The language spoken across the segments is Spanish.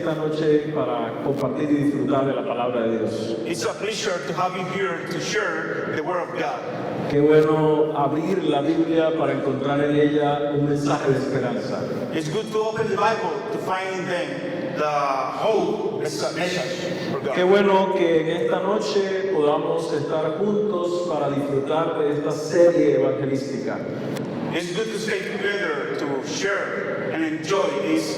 esta noche para compartir y disfrutar de la palabra de Dios. It's a pleasure to have you here to share the Word of God. Qué bueno abrir la Biblia para encontrar en ella un mensaje de esperanza. It's good to open the Bible to find in them the hope, the message for Qué God. bueno que en esta noche podamos estar juntos para disfrutar de esta serie evangelística. It's good to stay together to share and enjoy this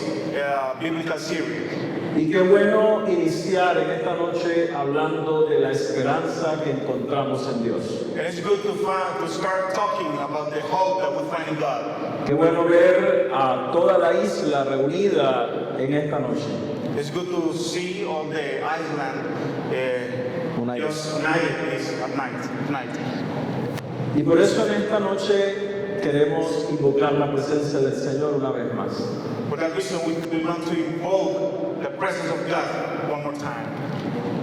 biblical series. Y qué bueno iniciar en esta noche hablando de la esperanza que encontramos en Dios. And it's good to start talking about the hope that we find in God. Qué bueno ver a toda la isla reunida en esta noche. It's good to see all the island United. just united at night. Y por eso en esta noche queremos invocar la presencia del Señor una vez más. For that reason, we want to invoke the presence of God one more time.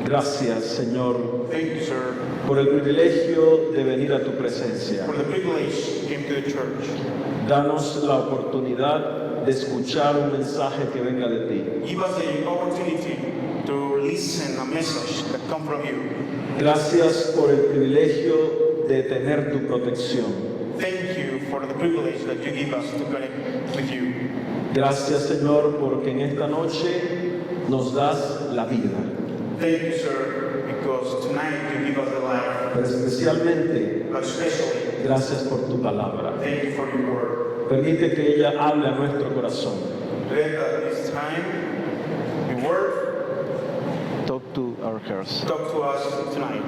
Gracias, Señor, Thank you, sir, por el privilegio de venir a tu presencia. for the privilege came to the church. Danos la oportunidad de escuchar un mensaje que venga de ti. Give us the opportunity to listen a message that comes from you. Gracias por el privilegio de tener tu protección. Thank you for the privilege that you give us to connect with you. Gracias, Señor, porque en esta noche nos das la vida. Thank you, sir, because tonight you give us the life. Pero especialmente, But especially, gracias por tu palabra. thank you for your word. Permite que ella hable a nuestro corazón. Let at this time, your word, Talk to our hearts. talk to us tonight.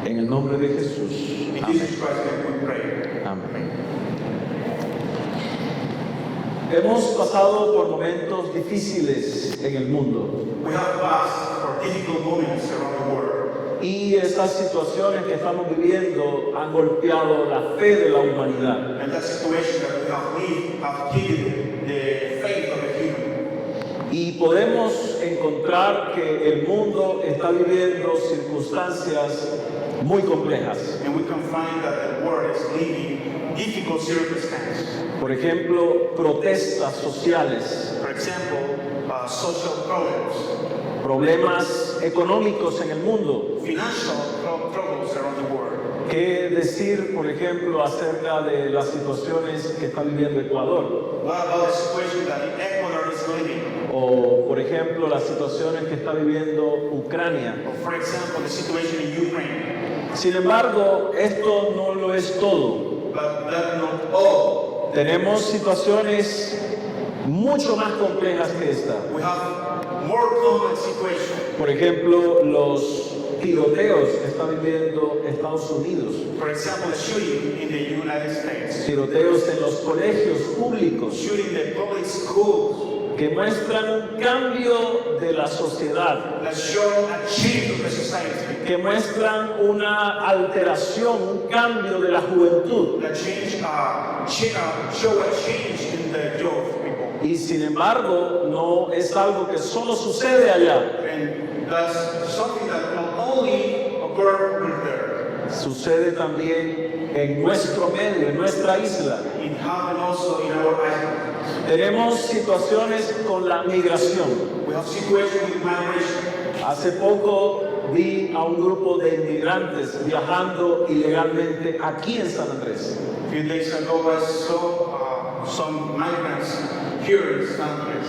En el nombre de Jesús. In Amén. Jesus Christ's name we pray. Amén. Hemos pasado por momentos difíciles en el mundo We have passed for difficult moments around the world. y estas situaciones que estamos viviendo han golpeado la fe de la humanidad. And that situation that we have lived have killed the faith of the human. Y podemos encontrar que el mundo está viviendo circunstancias muy complejas. And we can find that the world is living difficult circumstances. Por ejemplo, protestas sociales, For example, social problems, problemas económicos en el mundo. financial troubles around the world. ¿Qué decir, por ejemplo, acerca de las situaciones que está viviendo Ecuador? What about the situation that Ecuador is living? O, por ejemplo, las situaciones que está viviendo Ucrania. Or for example, the situation in Ukraine. Sin embargo, esto no lo es todo. But that's not all. Tenemos situaciones mucho más complejas que esta. We have more common situations. Por ejemplo, los tiroteos que está viviendo Estados Unidos. For example, the shooting in the United States. Tiroteos en los colegios públicos Shooting the public schools. que muestran un cambio de la sociedad, That show a change of the society. que muestran una alteración, un cambio de la juventud. That show a change in the youth people. Y sin embargo, no es algo que solo sucede allá, And that's something that not only occur over there. sucede también en nuestro medio, en nuestra isla. It happened also in our island. Tenemos situaciones con la migración. We have situations with migration. Hace poco vi a un grupo de inmigrantes viajando ilegalmente aquí en San Andrés. A few days ago, I saw some migrants here in San Andres.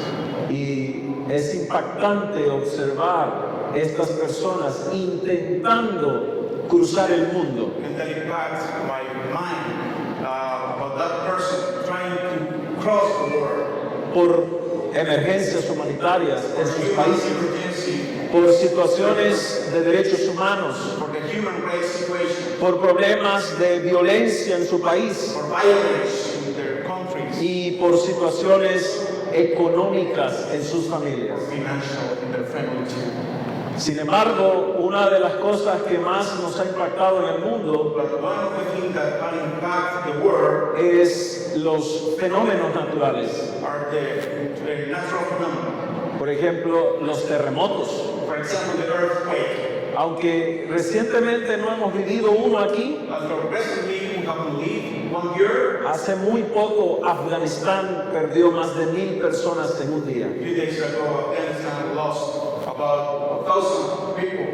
Y es impactante observar estas personas intentando cruzar el mundo. And that impacts my mind about that person trying to cross the world. Por emergencias humanitarias en sus Human países, emergency, por situaciones de derechos humanos, for the human rights situation, por problemas de violencia en su país for violence in their countries, y por situaciones económicas en sus familias. financial in their family too. Sin embargo, una de las cosas que más nos ha impactado en el mundo But one of the things that can impact the world es los fenómenos naturales. are the natural phenomena. Por ejemplo, los terremotos, For example, the earthquake, Aunque recientemente no hemos vivido uno aquí, Although recently we have lived 1 year, hace muy poco Afganistán perdió más de 1,000 personas en un día. a few days ago, Afghanistan lost about 1,000 people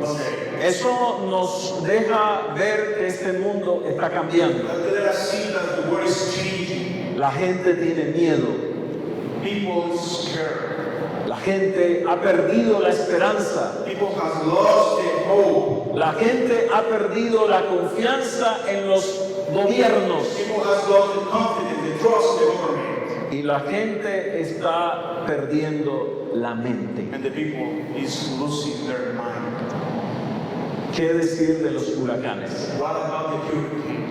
one day. Eso nos deja ver que este mundo está cambiando. Let us see that the world is changing. La gente tiene miedo. People are scared. La gente ha perdido la esperanza. People have lost their hope. La gente ha perdido la confianza en los gobiernos. People have lost the confidence, the trust in the government. Y la gente está perdiendo la mente. And the people is losing their mind. ¿Qué decir de los huracanes? What about the hurricane?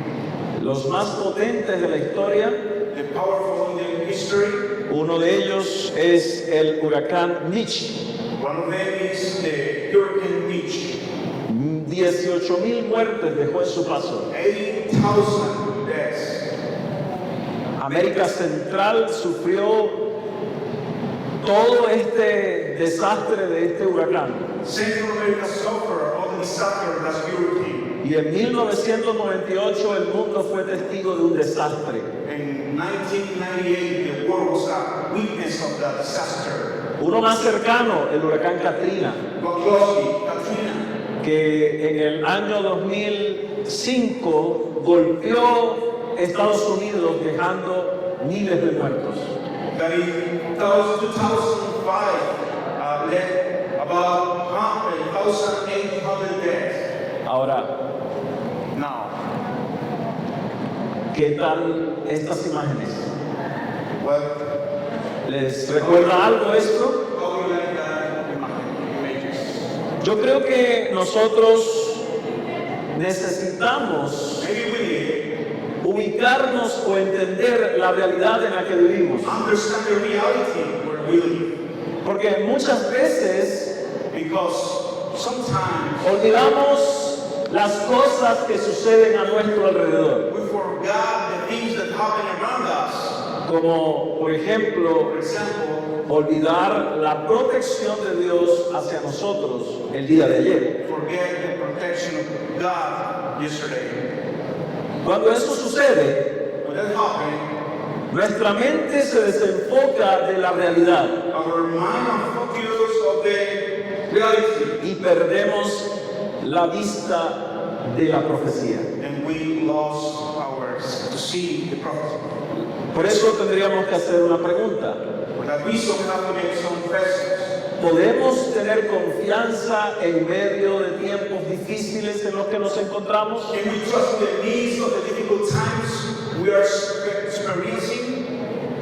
Los más potentes de la historia, The powerful in the history, uno de ellos es el huracán Mitch. one of them is the Hurricane Mitch. 18,000 muertes dejó en su paso. 80,000 deaths. América Central sufrió todo este desastre de este huracán. Central America suffered all the disaster of that hurricane. Y en 1998 el mundo fue testigo de un desastre. In 1998, the world was a witness of that disaster. Uno más cercano, el huracán Katrina, But closely, Katrina, que en el año 2005 golpeó Estados Unidos dejando miles de muertos. that in 2005 led about 1,800 deaths. Ahora, Now, ¿qué tal estas imágenes? well, ¿Les recuerda algo esto? how do you like that images? Yo creo que nosotros necesitamos Maybe we need ubicarnos o entender la realidad en la que vivimos. to understand the reality where we live. Porque muchas veces Because sometimes olvidamos las cosas que suceden a nuestro alrededor. we forgot the things that happen around us. Como, por ejemplo, For example, olvidar la protección de Dios hacia nosotros el día de ayer. forget the protection of God yesterday. Cuando eso sucede, When that happened, nuestra mente se desenfoca de la realidad our mind and focus of the reality, y perdemos la vista de la profecía. and we lost ours to see the prophecy. Por eso tendríamos que hacer una pregunta. For that reason, we have to make some questions. ¿Podemos tener confianza en medio de tiempos difíciles en los que nos encontramos? Can we trust in the midst of the difficult times we are experiencing?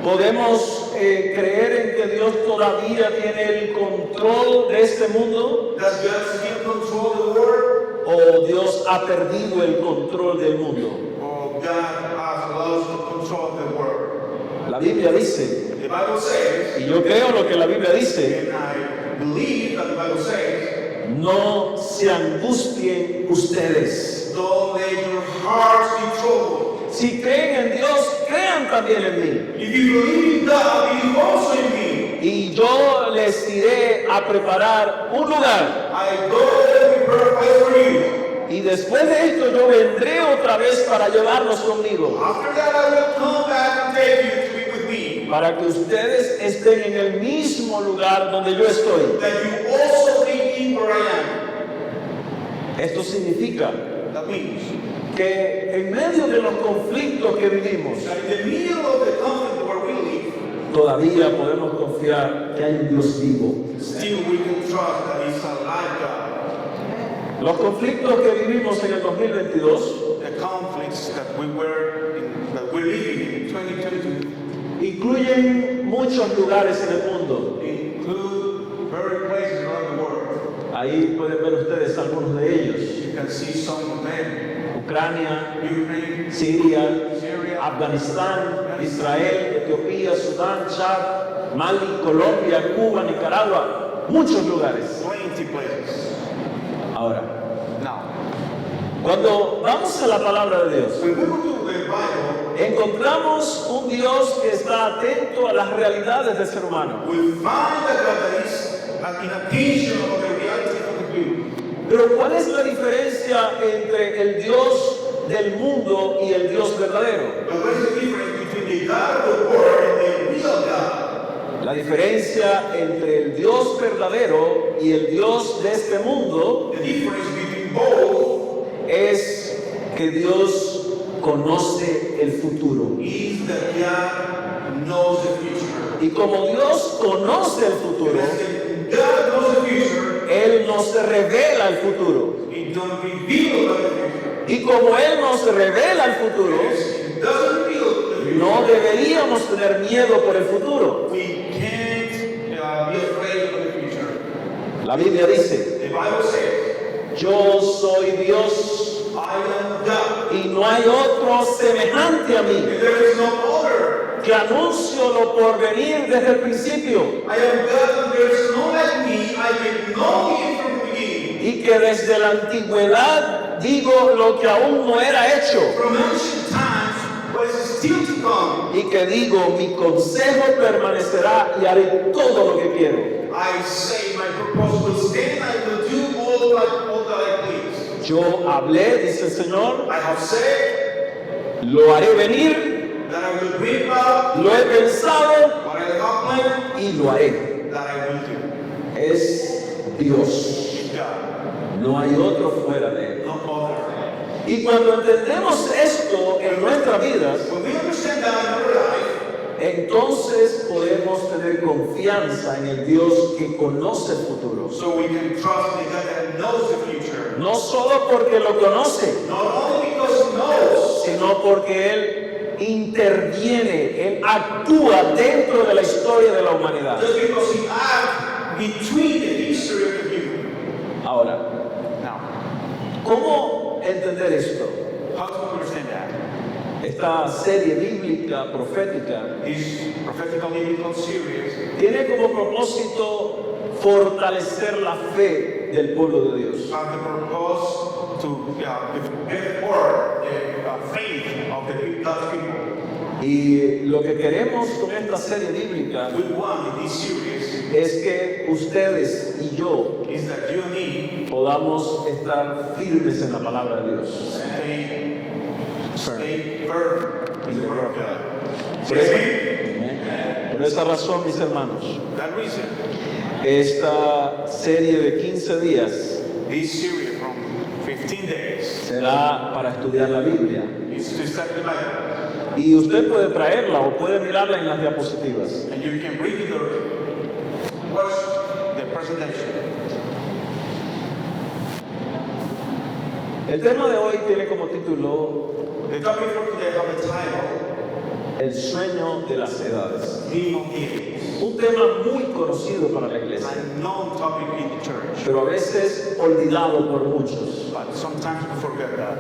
¿Podemos creer en que Dios todavía tiene el control de este mundo? Does God still control the world? ¿O Dios ha perdido el control del mundo? Or God has lost the control of the world? La Biblia dice, The Bible says, y yo creo lo que la Biblia dice, and I believe that the Bible says, no se angustien ustedes. don't let your hearts be troubled. Si creen en Dios, crean también en mí. If you believe in God, believe also in me. Y yo les iré a preparar un lugar. I go there to prepare a place for you. Y después de esto yo vendré otra vez para llevarlos conmigo. After that, I will come back and take you to be with me. Para que ustedes estén en el mismo lugar donde yo estoy. That you also be in where I am. Esto significa That means que en medio de los conflictos que vivimos, that in the middle of the conflict where we live, todavía podemos confiar que hay un Dios vivo. still we can trust that He's a live God. Los conflictos que vivimos en el 2022 The conflicts that we're living in 2022 incluyen muchos lugares en el mundo. include various places around the world. Ahí pueden ver ustedes algunos de ellos. You can see some of them. Ucrania, Ukraine, Siria, Syria, Afganistán, Israel, Etiopía, Sudán, Chad, Mali, Colombia, Cuba, Nicaragua, muchos lugares. 20 places. Ahora, Now, cuando vamos a la palabra de Dios, when we go to the Bible, encontramos un Dios que está atento a las realidades del ser humano. we find that God is in attention of the reality of the Pero ¿cuál es la diferencia entre el Dios del mundo y el Dios verdadero? But what is the difference between the God of the world and the real God? La diferencia entre el Dios verdadero y el Dios de este mundo The difference between both es que Dios conoce el futuro. is that God knows the future. Y como Dios conoce el futuro, Because God knows the future, Él nos revela el futuro. He don't reveal about the future. Y como Él nos revela el futuro, He doesn't reveal the future. no deberíamos tener miedo por el futuro. We can't be afraid of the future. La Biblia dice, The Bible says, yo soy Dios I am God, y no hay otro semejante a mí, and there is no other. que anuncio lo por venir desde el principio I am God, and there is no like me. I make known Him from the beginning. y que desde la antigüedad digo lo que aún no era hecho From ancient times, what is still to come, y que digo mi consejo permanecerá y haré todo lo que quiero. I say my purpose will stand. I will do all that I please. Yo hablé, dice el Señor, I have said lo haré venir, that I will bring about lo he pensado what I have planned, y lo haré. that I will do. Es Dios, It's God, no hay otro fuera de Él. no other. Y cuando entendemos esto en nuestras vidas, When we understand that in our life, entonces podemos tener confianza en el Dios que conoce el futuro. so we can trust the God that knows the future. No solo porque lo conoce, Not only because He knows, sino porque Él interviene, Él actúa dentro de la historia de la humanidad. just because He acts between the history of the human. Ahora, Now, ¿cómo entender esto? how to understand that? Esta serie bíblica, profética, This prophetical biblical series tiene como propósito fortalecer la fe del pueblo de Dios. have the purpose to give forth the faith of the God's people. Y lo que queremos con esta serie bíblica We want in this series es que ustedes y yo is that you and me podamos estar firmes en la palabra de Dios. stay firm in the word of God. Por Por esa razón, mis hermanos, That reason, esta serie de 15 días this series from 15 days será para estudiar la Biblia. is to study the Bible. Y usted puede traerla o puede mirarla en las diapositivas. And you can read it or watch the presentation. El tema de hoy tiene como título The topic for today have the title, El sueño de las edades. Dream of the Ages. Un tema muy conocido para la iglesia, A known topic in the church, pero a veces olvidado por muchos. but sometimes we forget that.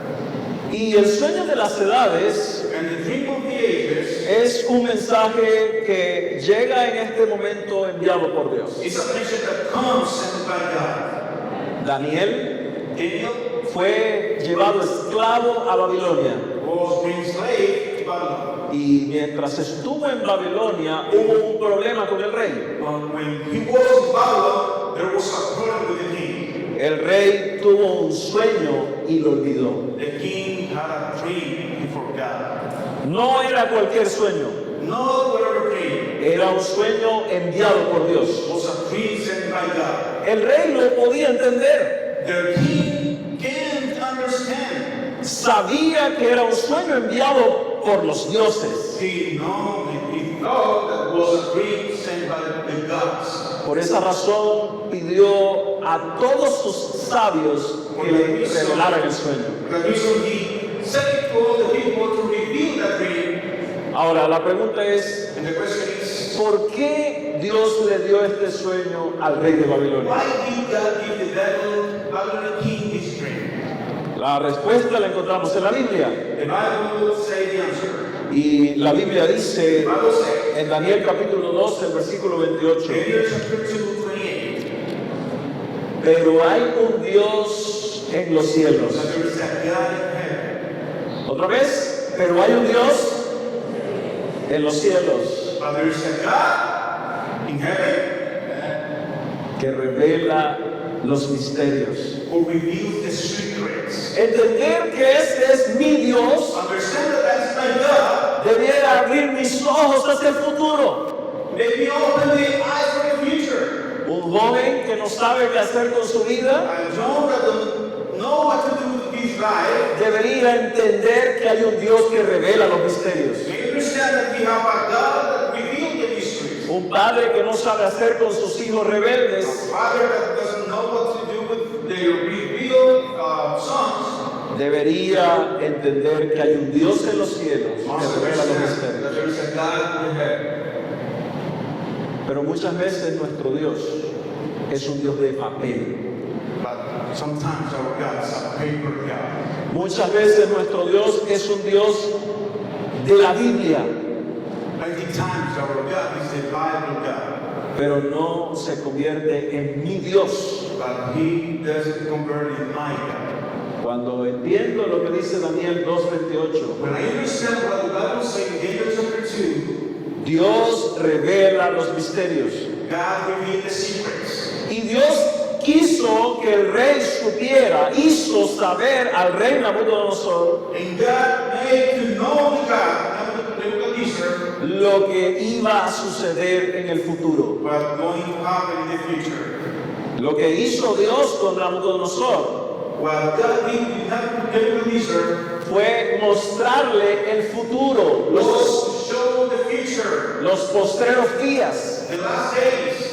Y el sueño de las edades And the Dream of the Ages es un mensaje que llega en este momento enviado por Dios. is a message that comes sent by God. Daniel Daniel fue llevado esclavo a Babilonia was being slave to Babylon. y mientras estuvo en Babilonia hubo un problema con el rey. But when he was in Babylon, there was a problem with the king. El rey tuvo un sueño y lo olvidó. The king had a dream he forgot. No era cualquier sueño, Not whatever dream. era un sueño enviado por Dios. It was a dream sent by God. El rey lo podía entender, The king can't understand. sabía que era un sueño enviado por los dioses. He thought that was a dream sent by the gods. Por esa razón pidió a todos sus sabios que le revelaran el sueño. The reason he said to all the people to reveal that dream. Ahora, la pregunta es, And the question is, ¿por qué Dios le dio este sueño al rey de Babilonia? why did God give the Babylonian king this dream? La respuesta la encontramos en la Biblia. The Bible says the answer. Y la Biblia dice The Bible says, en Daniel capítulo 2, el versículo 28, Daniel chapter 2, 28, pero hay un Dios en los cielos. that there is a God in heaven. Otra vez, pero hay un Dios en los cielos But there is a God in heaven que revela los misterios. who reveals the secrets. Entender que este es mi Dios Understand that that's my God. debiera abrir mis ojos hacia el futuro. Make me open the eyes for the future. Un joven que no sabe qué hacer con su vida I don't know what to do with his life. debería entender que hay un Dios que revela los misterios. They understand that we have a God that reveals the mysteries. Un padre que no sabe hacer con sus hijos rebeldes A father that doesn't know what to do with their revealed sons. debería entender que hay un Dios en los cielos que Must revela los understand that misterios. there is a God in heaven. Pero muchas veces nuestro Dios es un Dios de papel. But sometimes our God is a paper God. Muchas veces nuestro Dios es un Dios de la Biblia, Many times our God is the Bible God. pero no se convierte en mi Dios. But He doesn't convert in my God. Cuando entiendo lo que dice Daniel 2:28, When I understand what the Bible says in Daniel chapter 2, Dios revela los misterios. God revealed the secrets. Y Dios quiso que el rey supiera, hizo saber al rey Nabucodonosor And God made to know the God, Nebuchadnezzar, lo que iba a suceder en el futuro. what's going to happen in the future. Lo que hizo Dios con Nabucodonosor What God did with Nebuchadnezzar fue mostrarle el futuro, was to show the future, los postreros días. the last days.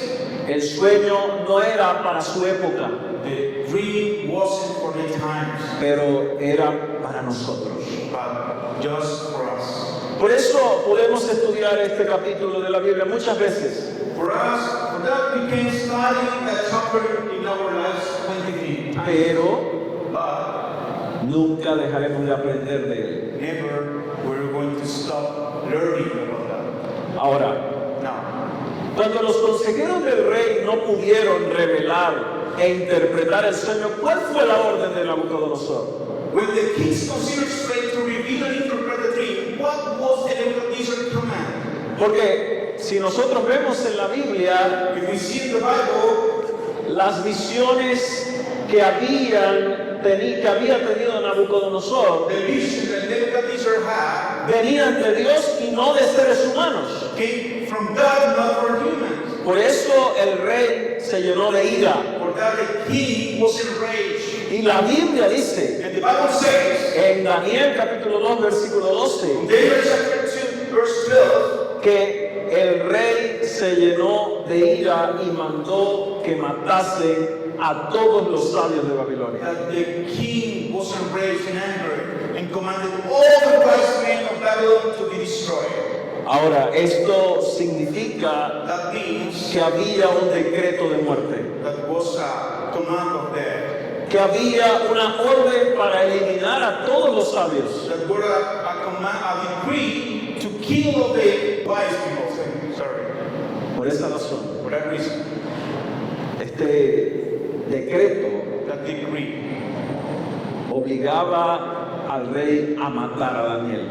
El sueño no era para su época, The dream wasn't for the times, pero era para nosotros. but just for us. Por eso podemos estudiar este capítulo de la Biblia muchas veces, For us, for that we can study that chapter in our lives 20 times. pero But nunca dejaremos de aprender de él. never we're going to stop learning about that. Ahora, Now, cuando los consejeros del rey no pudieron revelar e interpretar el sueño, ¿cuál fue la orden de Nabucodonosor? when the kings considered straight to reveal and interpret the dream, what was the Nebuchadnezzar command? Porque si nosotros vemos en la Biblia If we see in the Bible, las visiones que había tenido Nabucodonosor the vision that Nebuchadnezzar had venían de Dios y no de seres humanos. came from God, not from humans. Por eso el rey se llenó de ira. For that the king was enraged. Y la Biblia dice And the Bible says, en Daniel capítulo 2 versículo 12 Daniel chapter 2, verse 12, que el rey se llenó de ira y mandó que matasen a todos los sabios de Babilonia. that the king was enraged and angry and commanded all the wise men of Babylon to be destroyed. Ahora, esto significa That means que había un decreto de muerte, that was a command of death. que había una orden para eliminar a todos los sabios. That was a command, a decree to kill all the wise people. Sorry, Por esa razón, for that reason, este decreto that decree obligaba al rey a matar a Daniel.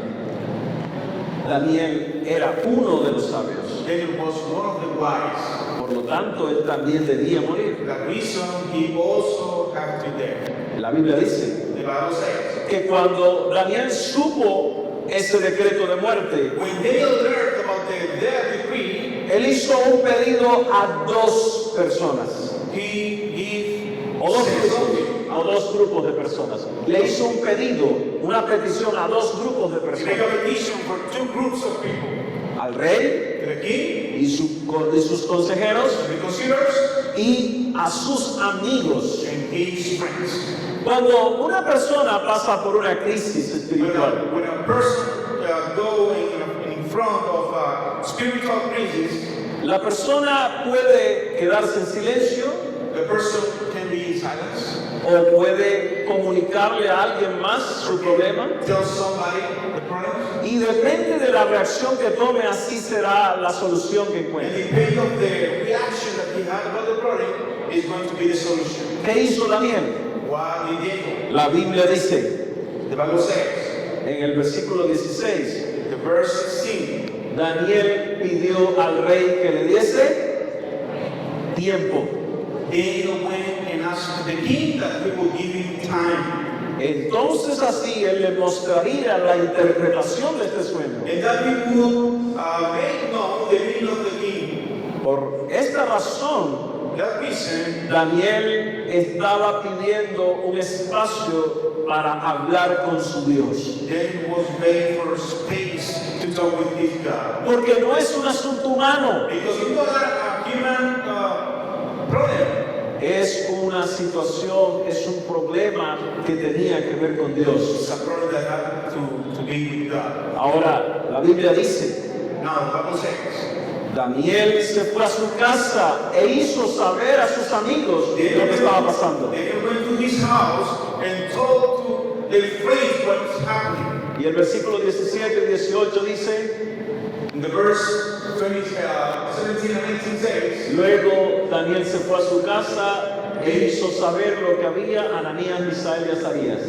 Daniel era uno de los sabios, Daniel was one of the wise. por lo tanto él también debía morir. That reason he also had to die. La Biblia dice The Bible says, que cuando Daniel supo ese decreto de muerte, when Daniel learned about the death decree, él hizo un pedido a dos personas, o dos grupos de personas. Le hizo un pedido, una petición a dos grupos de he made personas, a petition for two groups of people. al rey To the king, y sus consejeros to the considerers, y a sus amigos. and his friends. Cuando una persona pasa por una crisis espiritual, When a person go in front of a spiritual crisis, la persona puede quedarse en silencio the person can be in silence, o puede comunicarle a alguien más su problema, tell somebody the problem, y depende de la reacción que tome, así será la solución que and encuentre. depending on the reaction that he had about the problem is going to be the solution. ¿Qué hizo Daniel? What did Daniel? La Biblia dice The Bible says, en el versículo 16, the verse 16, Daniel pidió al rey que le diese tiempo. Daniel went and asked the king that he will give him time. Entonces así él le mostraría la interpretación de este sueño. And that he would make known the meaning of the king. Por esta razón, That reason, Daniel estaba pidiendo un espacio para hablar con su Dios. David was begging for space to talk with his God. Porque no es un asunto humano, Because it was a human problem. es una situación, es un problema que tenía que ver con Dios. It's a problem that had to be with God. Ahora, la Biblia dice, Now, the Bible says, Daniel se fue a su casa e hizo saber a sus amigos lo que estaba pasando. Daniel went to his house and told to the friends what's happening. Y el versículo 17 y 18 dice, In the verse 17 and 18 says, luego Daniel se fue a su casa e hizo saber lo que había a Ananías, Misael y Azarías.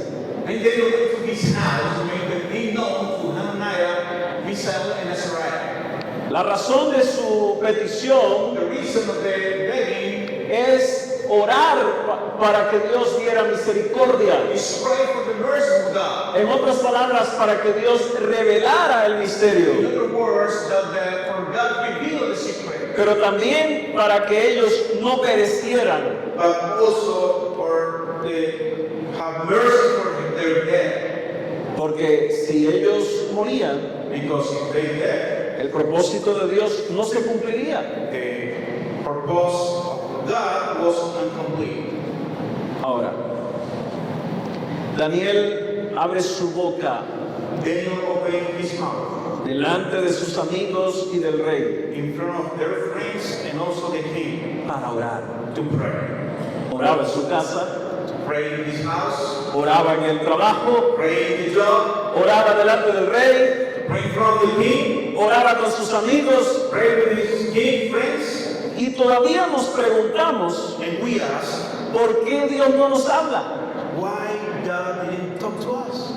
and Daniel went to his house and made the thing known to Hananiah, Mishael, and Azariah. La razón de su petición The reason of the begging es orar para que Dios diera misericordia. is pray for the mercy of God. En otras palabras, para que Dios revelara el In misterio, other words, that for God reveal the secret, pero también para que ellos no perecieran. but also for the have mercy for their death. Porque si ellos morían, Because if they dead, el propósito de Dios no se cumpliría. the purpose of God was incomplete. Ahora, Daniel abre su boca Daniel opened his mouth delante de sus amigos y del rey in front of their friends and also the king para orar. to pray. Oraba en su casa, To pray in his house, oraba en el trabajo, pray in the job, oraba delante del rey, pray in front of the king, oraba con sus amigos, pray with his king friends, y todavía nos preguntamos and we ask, por qué Dios no nos habla. why God didn't talk to us?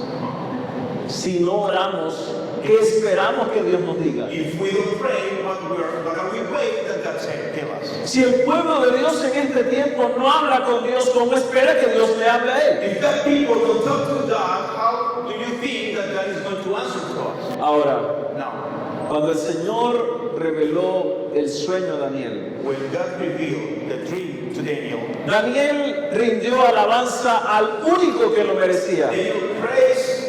Si no oramos, ¿qué esperamos que Dios nos diga? If we don't pray, what can we wait that God said, tell us? Si el pueblo de Dios en este tiempo no habla con Dios, ¿cómo espera que Dios le hable a él? If that people don't talk to God, how do you think that God is going to answer to us? Ahora, Now, cuando el Señor reveló el sueño a Daniel, when God revealed the dream to Daniel, Daniel rindió alabanza al único que lo merecía. Daniel prays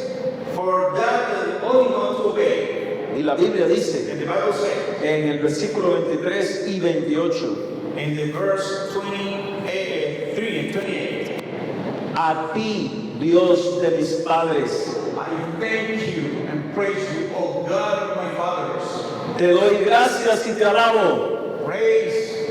for God the only one to obey. Y la Biblia dice And the Bible says, en el versículo 23 y 28, in the verse 23 and 28, a ti, Dios de mis padres, I thank you and praise you, O God of my fathers. te doy gracias y te alabo, Praise,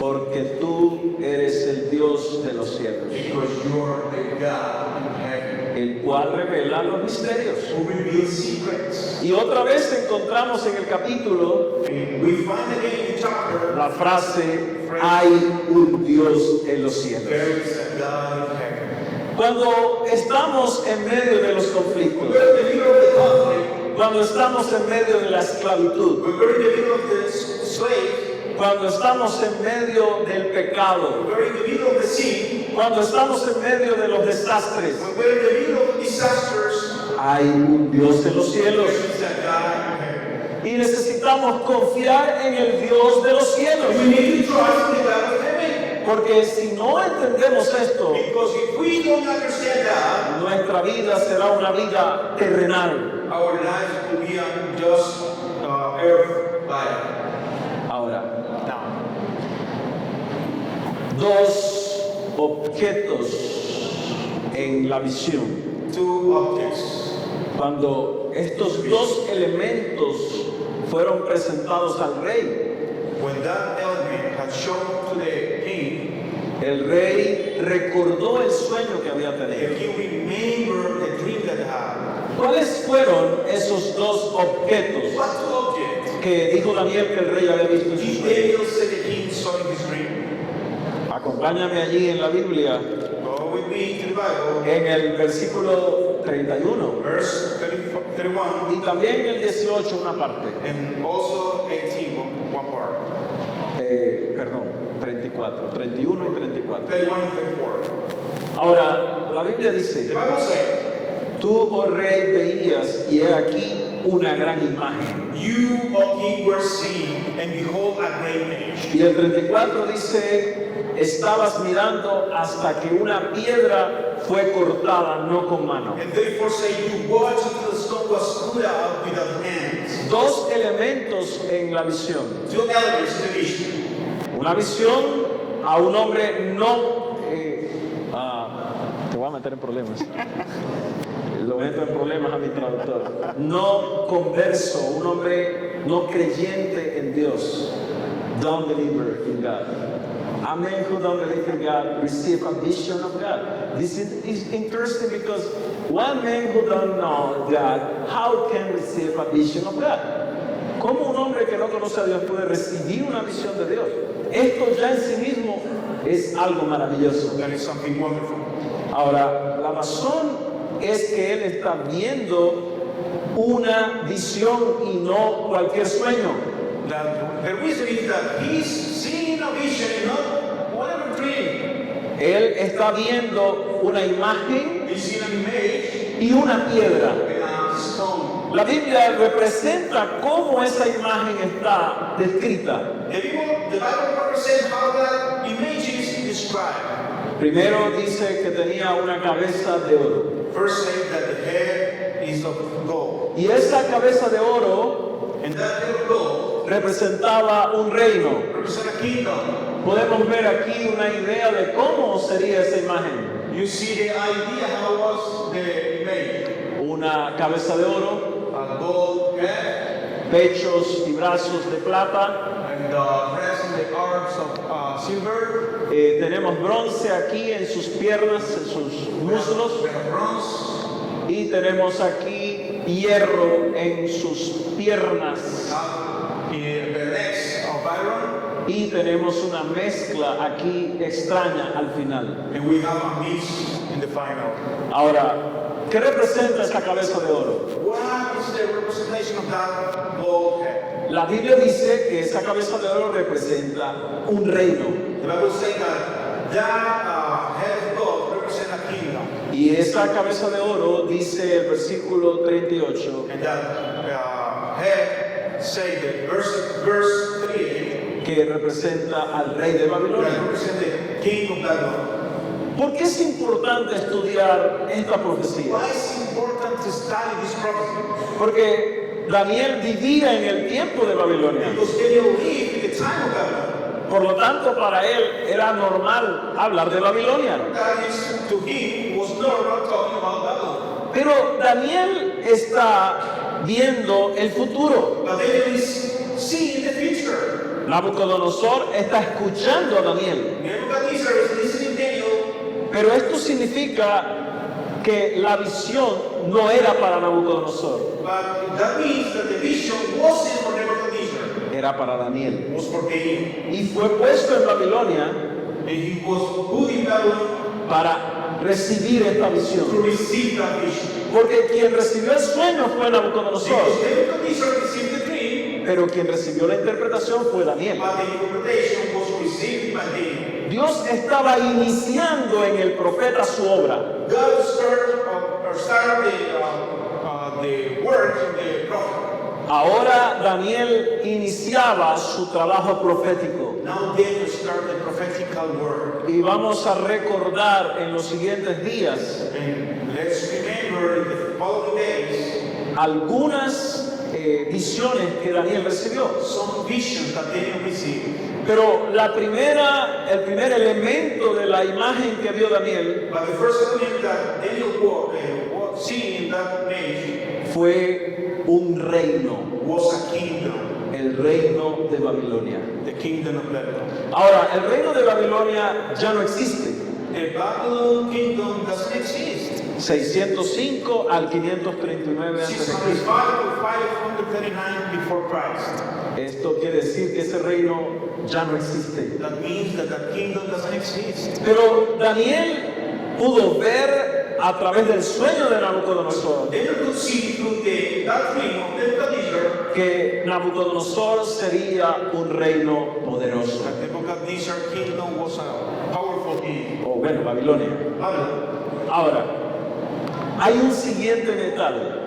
porque tú eres el Dios de los cielos, because you are the God in heaven el cual revela los misterios. who reveals secrets. Y otra vez encontramos en el capítulo And we find again in the chapter, la frase, hay un Dios en los cielos. there is a God in heaven. Cuando estamos en medio de los conflictos, We're in the middle of the conflict. cuando estamos en medio de la esclavitud, We're in the middle of the slave. cuando estamos en medio del pecado, We're in the middle of the sin. cuando estamos en medio de los desastres, When we're in the middle of disasters, hay un Dios en los cielos. there is a God in heaven. Y necesitamos confiar en el Dios de los cielos. We need to trust in the God of heaven. Porque si no entendemos esto, Because if we don't understand God, nuestra vida será una vida terrenal. our lives will be on just earth life. Ahora, Now, dos objetos en la visión. two objects. Cuando estos dos elementos fueron presentados al rey, When that element had shown to the king, el rey recordó el sueño que había the tenido. king remembered the dream that he had. ¿Cuáles fueron esos dos objetos What two objects que dijo Daniel que el rey había visto en su did sueño? Daniel say the king saw in his dream? Acompáñame allí en la Biblia, Go with me to the Bible, en el versículo 31 verse 31, y también en el 18 una parte. and also 18, one part. Perdón, 34, 31 y 34. 31 and 34. Ahora, la Biblia The dice, Bible says, tú, oh rey, veías y he aquí una gran imagen. you, O king, were seeing, and behold, a great image. Y el 34 dice, estabas mirando hasta que una piedra fue cortada, no con mano. And therefore say, you watched until the stone was put out without hands. Dos elementos en la visión. Two elements in the vision. Una visión a un hombre no... te voy a meter en problemas. Lo meto en problemas a mi traductor. No converso, un hombre no creyente en Dios. Don't believer in God. A man who don't believe in God receive a vision of God. This is interesting because one man who don't know God, how can receive a vision of God? ¿Cómo un hombre que no conoce a Dios puede recibir una visión de Dios? Esto ya en sí mismo es algo maravilloso. That is something wonderful. Ahora, la razón es que él está viendo una visión y no cualquier sueño. The reason is that he's seeing a vision and not whatever dream. Él está viendo una imagen He's seeing an image y una piedra. and a stone. La Biblia representa cómo esa imagen está descrita. The Bible represents how that image is described. Primero dice que tenía una cabeza de oro. First says that the head is of gold. Y esa cabeza de oro And that head of gold representaba un reino. represents a kingdom. Podemos ver aquí una idea de cómo sería esa imagen. You see the idea how was the image. Una cabeza de oro, A gold head pechos y brazos de plata. and the breast and the arms of silver. Tenemos bronce aquí en sus piernas, en sus muslos. We have bronze. Y tenemos aquí hierro en sus piernas. The legs of iron. Y tenemos una mezcla aquí extraña al final. And we have a mix in the final. Ahora, ¿qué representa esta cabeza de oro? What is the representation of that gold head? La Biblia dice que esa cabeza de oro representa un reino. The Bible says that head of gold represents a kingdom. Y esa cabeza de oro, dice el versículo 38, And that head say the verse 3 que representa al rey de that Babilonia. represents the king of Babylon. ¿Por qué es importante estudiar esta profecía? Why is it important to study this prophecy? Porque Daniel vivía en el tiempo de Babilonia. Because Daniel lived in the time of Babylon. Por lo tanto, para él era normal hablar de Babilonia. That is, to him, was normal talking about Babylon. Pero Daniel está viendo el futuro. But Daniel is seeing the future. Nabucodonosor está escuchando a Daniel. Nebuchadnezzar is listening to Daniel. Pero esto significa que la visión no era para Nabucodonosor, But that means that the vision wasn't for Nebuchadnezzar. era para Daniel. It was for Daniel. Y fue puesto en Babilonia And he was put in Babylon para recibir esta to visión. receive that vision. Porque quien recibió el sueño fue Nabucodonosor, Because Nebuchadnezzar received the dream, pero quien recibió la interpretación fue Daniel. but the interpretation was received by Daniel. Dios estaba iniciando en el profeta su obra. God started the work of the prophet. Ahora Daniel iniciaba su trabajo profético. Now Daniel started the prophetical work. Y vamos a recordar en los siguientes días And let's remember in the following days algunas visiones que Daniel recibió. some visions that Daniel received. Pero el primer elemento de la imagen que vio Daniel But the first element that Daniel seen in that image fue un reino, was a kingdom, el reino de Babilonia. the kingdom of Babylon. Ahora, el reino de Babilonia ya no existe. The Babylon kingdom doesn't exist. 605 al 539 a.C. 605 to 539 before Christ. Esto quiere decir que ese reino ya no existe. That means that that kingdom doesn't exist. Pero Daniel pudo ver a través del sueño de Nabucodonosor Daniel could see through that dream of Nebuchadnezzar que Nabucodonosor sería un reino poderoso. that Nebuchadnezzar kingdom was a powerful king. O bueno, Babilonia. Babylon. Ahora, hay un siguiente metal,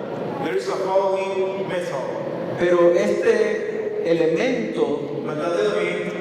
There is a following metal. pero este elemento But that element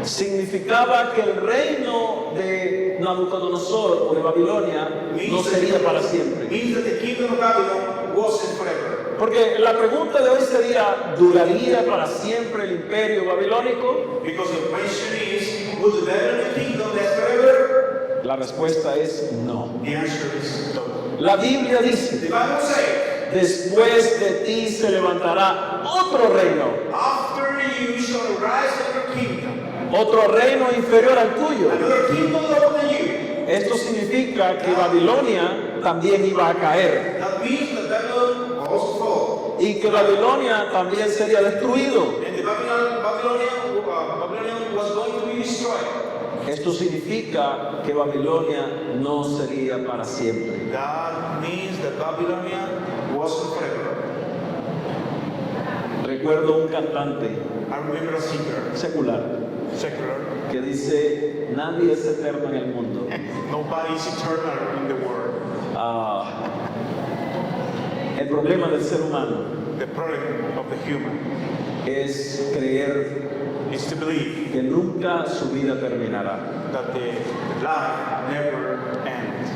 significaba que el reino de Nabucodonosor o de Babilonia no sería para siempre. means that the kingdom of Babylon wasn't forever. Porque la pregunta de hoy sería, ¿duraría para siempre el imperio babilónico? Because the question is, will the Babylonian kingdom last forever? La respuesta es no. The answer is no. La Biblia The dice, Bible says, después de ti se levantará otro reino, after you shall rise another kingdom, otro reino inferior al tuyo. another kingdom lower than you. Esto significa que Babilonia también iba a caer That means that Babylon will also fall. y que Babilonia también sería destruido. And the Babylonian was going to be destroyed. Esto significa que Babilonia no sería para siempre. That means that Babylonia wasn't forever. Recuerdo un cantante I remember a singer, secular secular. que dice, nadie es eterno en el mundo. Nobody is eternal in the world. El problema del ser humano The problem of the human es creer is to believe que nunca su vida terminará. that the life never ends.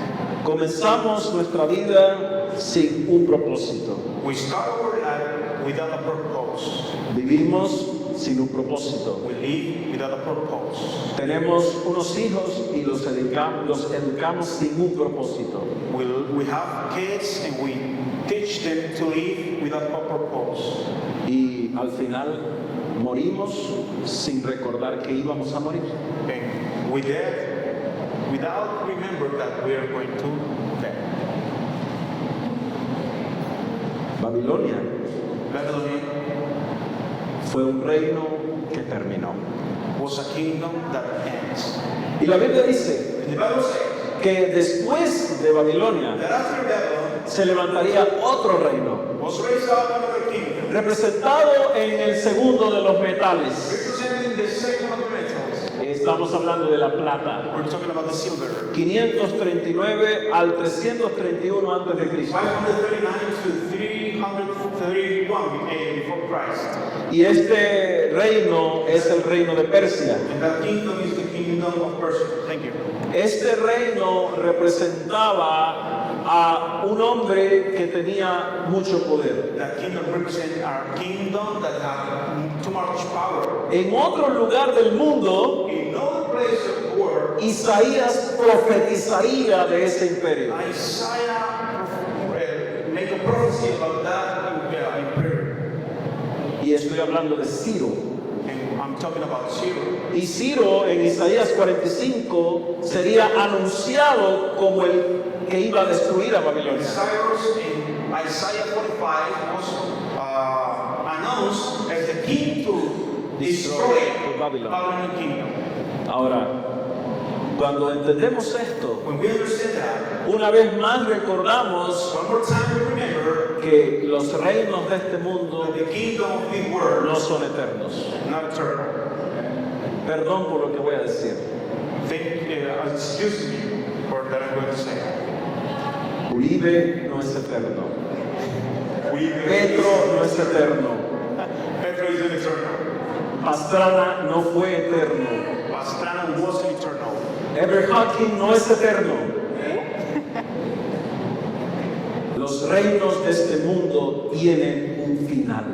Comenzamos nuestra vida sin un propósito. We start our life without a purpose. Vivimos sin un propósito. We live without a purpose. Tenemos unos hijos y los educamos sin un propósito. We have kids and we teach them to live without a purpose. Y al final morimos sin recordar que íbamos a morir. And with that, without remember that we are going to die. Babilonia Babylon fue un reino que terminó. was a kingdom that ends. Y la Biblia dice And the Bible says que después de Babilonia that after Babylon se levantaría otro reino, was raised up another kingdom, representado en el segundo de los metales. representing the second of the metals. Estamos hablando de la plata. We're talking about the silver. 539 al 331 antes de Cristo. 539 to 331 before Christ. Y este reino es el reino de Persia. And that kingdom is the kingdom of Persia. Thank you. Este reino representaba a un hombre que tenía mucho poder. That kingdom represents our kingdom that has too much power. En otro lugar del mundo, In no place of the world, Isaías profetizaría de ese imperio. Isaiah make a prophecy about that imperium. Y estoy hablando de Ciro. And I'm talking about Cyril. Y Ciro en Isaías 45 sería anunciado como el que iba a destruir a Babilonia. Cyrus in Isaiah 45 was announced as the king to destroy the Babylon. Babylonian kingdom. Ahora, cuando entendemos esto, When we understand that, una vez más recordamos one more time we remember que los reinos de este mundo that the kingdom of the world no son eternos. is not eternal. Perdón por lo que voy a decir. Excuse me for that I'm going to say. Uribe no es eterno. Petro no es eterno. Petro is eternal. Pastrana no fue eterno. Pastrana was eternal. Ever Hawking no es eterno. Los reinos de este mundo tienen un final.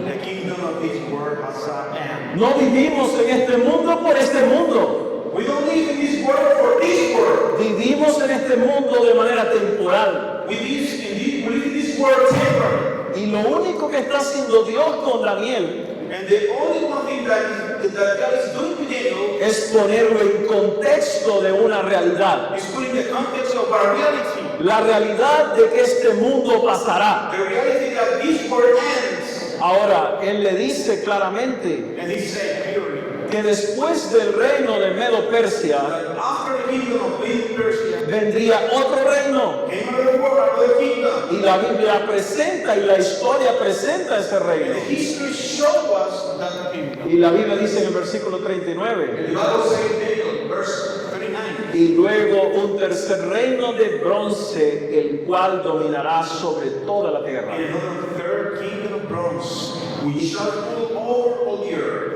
The kingdom of this world has an end. No vivimos en este mundo por este mundo. We don't live in this world for this world. Vivimos en este mundo de manera temporal. We live in this world temporarily. Y lo único que está haciendo Dios con Daniel And the only one thing that God is doing with Daniel es ponerlo en contexto de una realidad. is putting the context of our reality. La realidad de que este mundo pasará. The reality that this world ends. Ahora, Él le dice claramente And he said clearly que después del reino de Medo-Persia that after the kingdom of Medo-Persia vendría otro reino. came another world, another kingdom. Y la Biblia presenta y la historia presenta ese And reino. the history showed us that kingdom. Y la Biblia dice en el versículo 39, The Bible says in Daniel, verse 39. y luego un tercer reino de bronce, el cual dominará sobre toda la tierra. And another third kingdom of bronze, which shall rule over all the earth.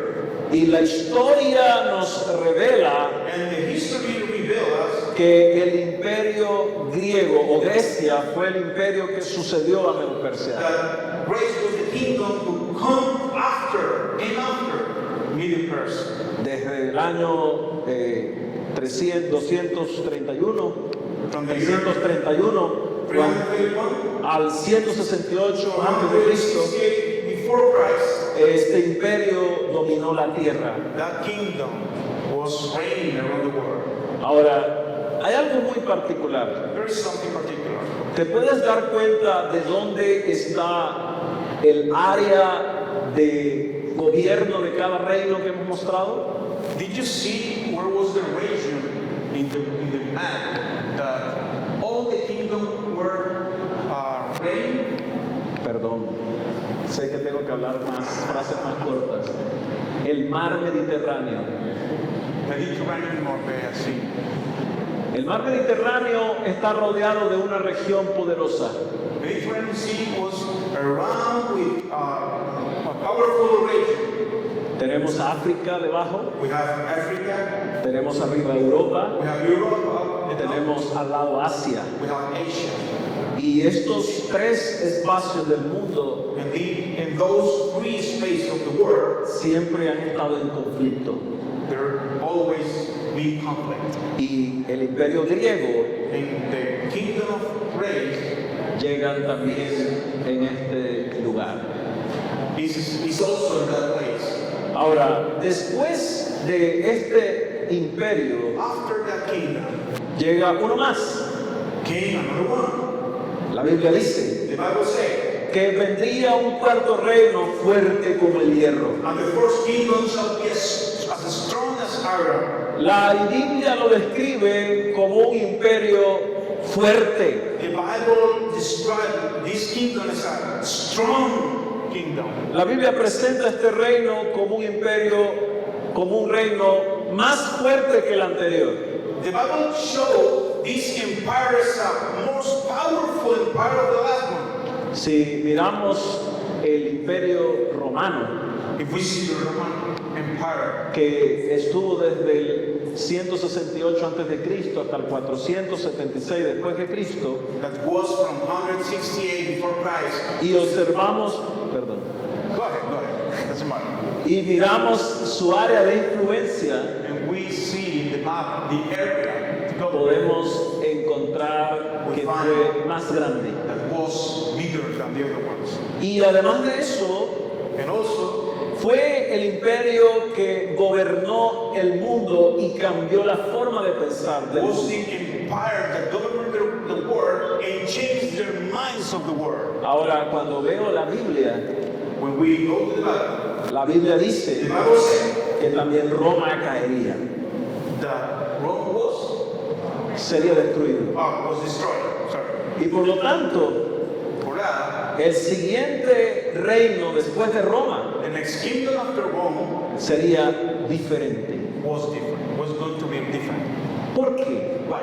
Y la historia nos revela And the history reveals que el imperio griego o Grecia fue el imperio que sucedió a Medo-Persia. that Greece was the kingdom to come after, came after Medo-Persia. Desde el año 231, From the year 331 331 al 168 to a.C., 168 before Christ, este imperio dominó la tierra. that kingdom was reigning around the world. Ahora, hay algo muy particular. There is something particular. ¿Te puedes dar cuenta de dónde está el área de gobierno de cada reino que hemos mostrado? Did you see where was the region in the map that all the kingdom were reigning? Perdón, sé que tengo que hablar más, frases más cortas. El mar Mediterráneo. Mediterranean Marea Sea. El mar Mediterráneo está rodeado de una región poderosa. Mediterranean Sea was around with a powerful region. Tenemos África debajo, We have Africa, tenemos arriba Europa, we have Europe, up and down. tenemos al lado Asia. We have Asia. Y estos tres espacios del mundo And in those three spaces of the world, siempre han estado en conflicto. there always be conflict. Y el imperio griego In the kingdom of Greece, llegan también en este lugar. is also in that place. Ahora, después de este imperio After that kingdom llega uno más. came another one. La Biblia dice The Bible says, que vendría un cuarto reino fuerte como el hierro. and the first kingdom shall be as strong as iron. La Biblia lo describe como un imperio fuerte. The Bible describes this kingdom as a strong kingdom. La Biblia presenta este reino como un imperio, como un reino más fuerte que el anterior. The Bible shows this empire as a most powerful empire of the last one. Si miramos el imperio romano, If we see the Roman Empire, que estuvo desde el 168 a.C. hasta el 476 después de Cristo, that was from 168 before Christ. y observamos, perdón, Go ahead, doesn't matter. y miramos su área de influencia, And we see in the map the area podemos encontrar que fue más grande. that was bigger than the other ones. Y además de eso, And also, fue el imperio que gobernó el mundo y cambió la forma de pensar del was mundo. the empire that governed the world and changed the minds of the world. Ahora, cuando veo la Biblia, When we go to the Bible, la Biblia the dice Bible says que también Roma caería, that Rome sería destruido. was destroyed. Sorry. Y por lo tanto, For that, el siguiente reino después de Roma the next kingdom after Rome sería diferente. was different. Was going to be different. ¿Por qué? Why?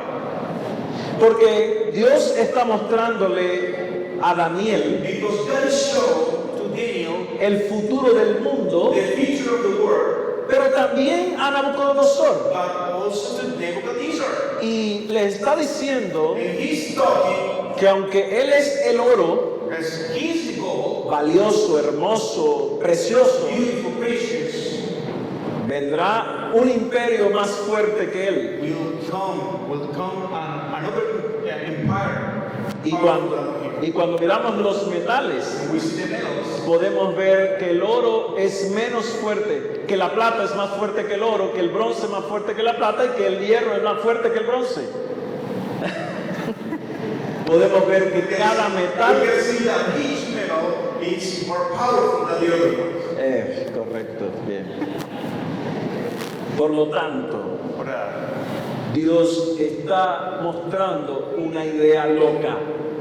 Porque Dios está mostrándole a Daniel Because God showed to Daniel el futuro del mundo, the future of the world, pero también a Nabucodonosor. but also to Nebuchadnezzar. Y le está diciendo And he's talking que aunque él es el oro, as he's the gold, valioso, hermoso, precioso, beautiful, precious, vendrá un imperio más fuerte que él. will come another empire. Y cuando miramos los metales, We see the metals. podemos ver que el oro es menos fuerte, que la plata es más fuerte que el oro, que el bronce es más fuerte que la plata y que el hierro es más fuerte que el bronce. Podemos ver que cada You metal can see that each metal is more powerful than the other ones. correcto, bien. Por lo tanto, But, Dios está mostrando una idea loca,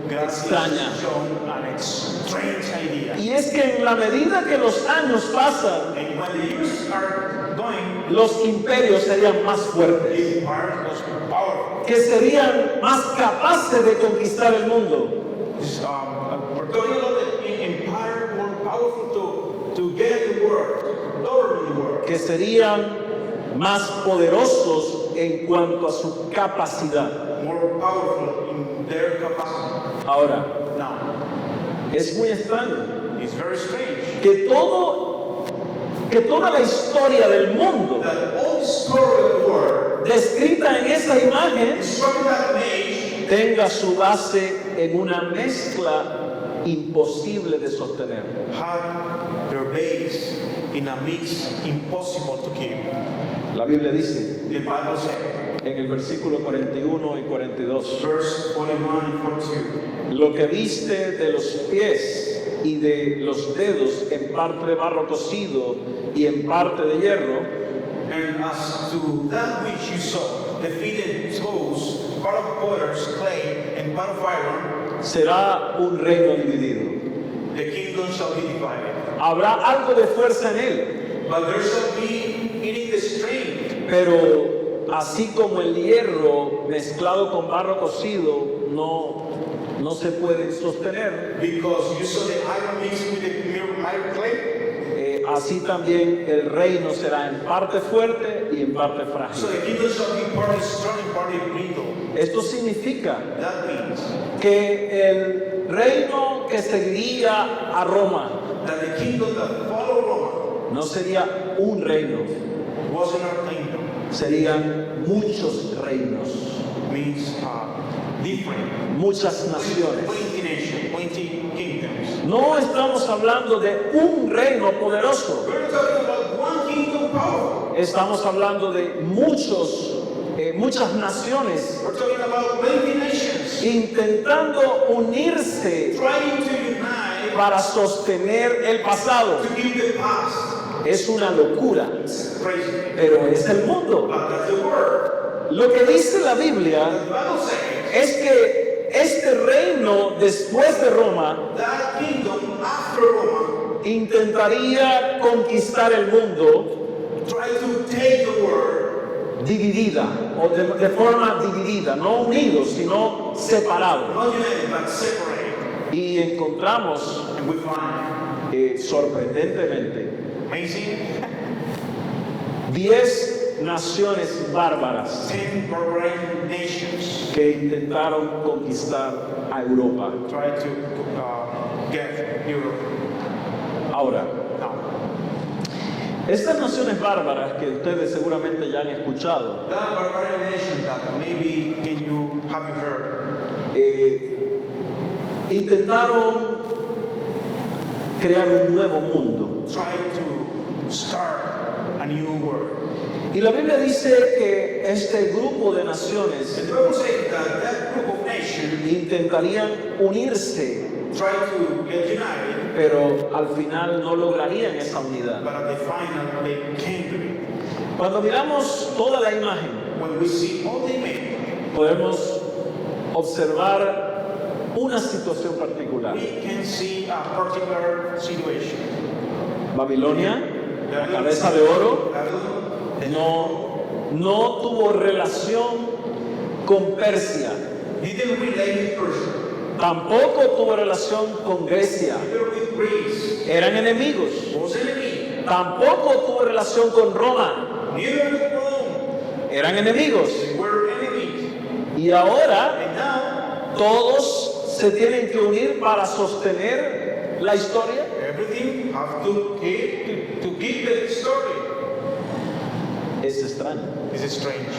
God extraña. has shown an strange idea. Y es que en la medida que los años pasan, And when the years are going, los imperios serían más fuertes, the empire was powerful. que serían más capaces de conquistar el mundo. We're talking about the empire more powerful to get the world, to govern the world. Que serían más poderosos en cuanto a su capacidad. More powerful in their capacity. Ahora, Now, es muy extraño it's very strange que toda la historia del mundo that all the story of the world descrita en esa imagen is from that age tenga su base en una mezcla imposible de sostener. have their base in a mix impossible to keep. La Biblia dice The Bible says, en el versículo 41 y 42, verse 41 and 42, lo que viste de los pies y de los dedos en parte de barro cocido y en parte de hierro, and as to that which you saw, the feet and toes, part of potter's clay and part of iron, será un reino dividido. the kingdom shall be divided. Habrá algo de fuerza en él, But there shall be in the strength, pero así como el hierro mezclado con barro cocido no se pueden sostener, because you saw the iron mixed with the iron clay. así también el reino será en parte fuerte y en parte So frágil. the kingdom shall be partly strong and partly brittle. Esto significa That means que el reino que seguiría a Roma that the kingdom that followed Rome no sería un reino, wasn't our kingdom. serían muchos reinos, Means different. muchas naciones. 20 nations, 20 kingdoms. No estamos hablando de un reino poderoso, We're talking about one kingdom powerful. estamos hablando de muchas naciones We're talking about 20 nations intentando unirse trying to unite para sostener el pasado. to keep the past. Es una locura, It's crazy. pero es el mundo. But that's the word. Lo que dice la Biblia The Bible says es que este reino después de Roma that kingdom after Rome intentaría conquistar el mundo tried to take the world, dividida o de forma dividida, no unidos, sino separados. not united but separated. Y encontramos And we find sorprendentemente amazing 10 naciones bárbaras 10 barbarian nations que intentaron conquistar a Europa. tried to get Europe. Ahora, Now, estas naciones bárbaras que ustedes seguramente ya han escuchado, that barbarian nation that maybe have you heard, intentaron crear un nuevo mundo. tried to start a new world. Y la Biblia dice que este grupo de naciones And the Bible says that that group of nations intentarían unirse, tried to get united, pero al final no lograrían esa unidad. but at the final they came to it. Cuando miramos toda la imagen, When we see all they made, podemos observar una situación particular. we can see a particular situation. Babilonia, la cabeza de oro, no tuvo relación con Persia, Didn't relate with Persia, tampoco tuvo relación con Grecia, neither with Greece, eran enemigos, was enemy, tampoco tuvo relación con Roma, neither with Rome, eran enemigos. they were enemies. Y ahora And now, todos se tienen que unir para sostener la historia. everything have to keep the story. Es extraño, This is strange.